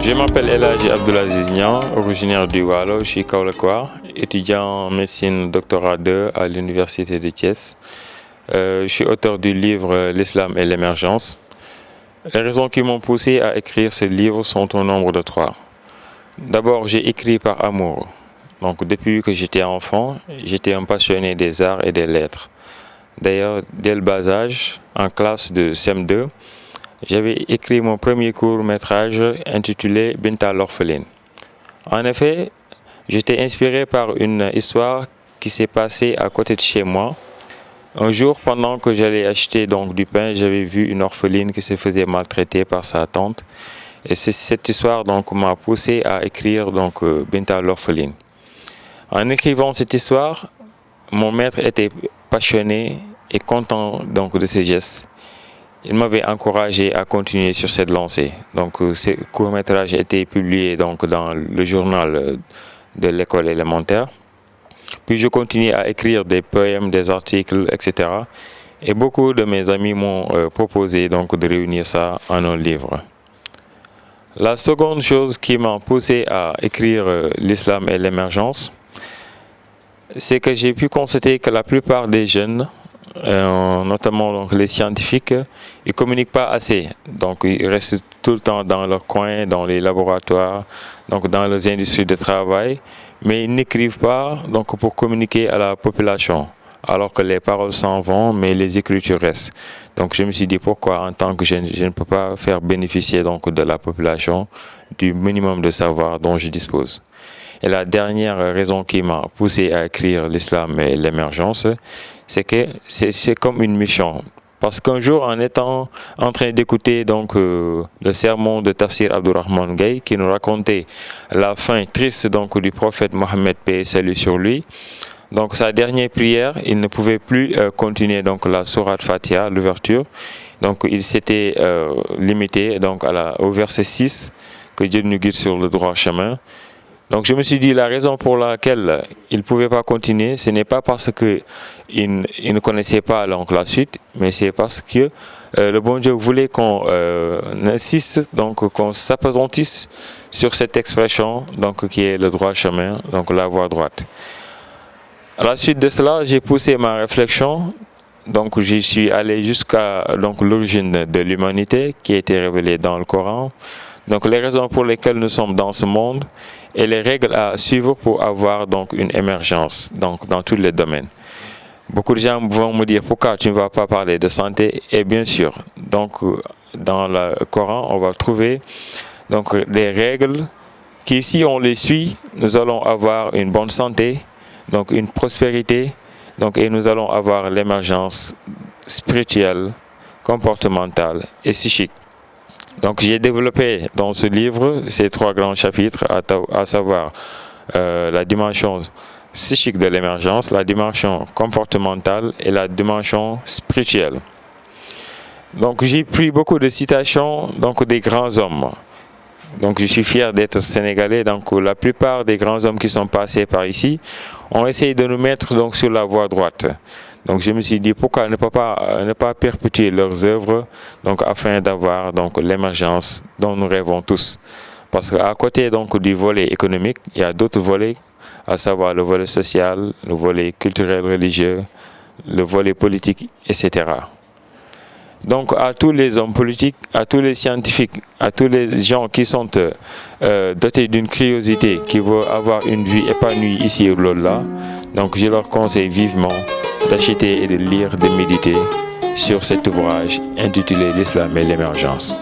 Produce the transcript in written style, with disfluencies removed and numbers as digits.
Je m'appelle Elhadji Abdoulaziz Niang, originaire du Waalo, je suis Kaolackois, étudiant en médecine doctorat 2 à l'université de Thiès. Je suis auteur du livre L'Islam et l'émergence. Les raisons qui m'ont poussé à écrire ce livre sont au nombre de 3. D'abord, j'ai écrit par amour. Donc, depuis que j'étais enfant, j'étais un passionné des arts et des lettres. D'ailleurs, dès le bas âge, en classe de CM2, j'avais écrit mon premier court-métrage intitulé Binta l'orpheline. En effet, j'étais inspiré par une histoire qui s'est passée à côté de chez moi. Un jour, pendant que j'allais acheter du pain, j'avais vu une orpheline qui se faisait maltraiter par sa tante. Et c'est cette histoire m'a poussé à écrire Binta l'orpheline. En écrivant cette histoire, mon maître était passionné et content de ses gestes. Il m'avait encouragé à continuer sur cette lancée. Ce court-métrage a été publié dans le journal de l'école élémentaire. Puis je continue à écrire des poèmes, des articles, etc. Et beaucoup de mes amis m'ont proposé de réunir ça en un livre. La seconde chose qui m'a poussé à écrire L'Islam et l'émergence, c'est que j'ai pu constater que la plupart des jeunes, notamment les scientifiques, ils ne communiquent pas assez. Ils restent tout le temps dans leur coin, dans les laboratoires, dans les industries de travail, mais ils n'écrivent pas pour communiquer à la population, alors que les paroles s'en vont, mais les écritures restent. Je me suis dit pourquoi en tant que jeune, je ne peux pas faire bénéficier de la population du minimum de savoir dont je dispose. Et la dernière raison qui m'a poussé à écrire L'Islam et l'émergence, c'est que c'est comme une mission. Parce qu'un jour, en étant en train d'écouter le sermon de Tafsir Abdourahmane Gaye, qui nous racontait la fin triste du prophète Mohammed, paix et salut sur lui, sa dernière prière, il ne pouvait plus continuer la sourate Fatiha, l'ouverture. Il s'était limité au verset 6, que Dieu nous guide sur le droit chemin. Je me suis dit, la raison pour laquelle il ne pouvait pas continuer, ce n'est pas parce qu'il ne connaissait pas la suite, mais c'est parce que le bon Dieu voulait qu'on insiste, qu'on s'appesantisse sur cette expression qui est le droit chemin, la voie droite. À la suite de cela, j'ai poussé ma réflexion, j'y suis allé jusqu'à l'origine de l'humanité qui a été révélée dans le Coran. Les raisons pour lesquelles nous sommes dans ce monde et les règles à suivre pour avoir une émergence dans tous les domaines. Beaucoup de gens vont me dire pourquoi tu ne vas pas parler de santé, et bien sûr, dans le Coran, on va trouver des règles qui, si on les suit, nous allons avoir une bonne santé, une prospérité, et nous allons avoir l'émergence spirituelle, comportementale et psychique. J'ai développé dans ce livre ces 3 grands chapitres, à savoir la dimension psychique de l'émergence, la dimension comportementale et la dimension spirituelle. J'ai pris beaucoup de citations des grands hommes. Je suis fier d'être sénégalais. La plupart des grands hommes qui sont passés par ici ont essayé de nous mettre sur la voie droite. Je me suis dit pourquoi ne pas perpétuer leurs œuvres afin d'avoir l'émergence dont nous rêvons tous. Parce qu'à côté du volet économique, il y a d'autres volets, à savoir le volet social, le volet culturel religieux, le volet politique, etc. À tous les hommes politiques, à tous les scientifiques, à tous les gens qui sont dotés d'une curiosité, qui veulent avoir une vie épanouie ici ou là, je leur conseille vivement d'acheter et de lire, de méditer sur cet ouvrage intitulé L'Islam et l'émergence.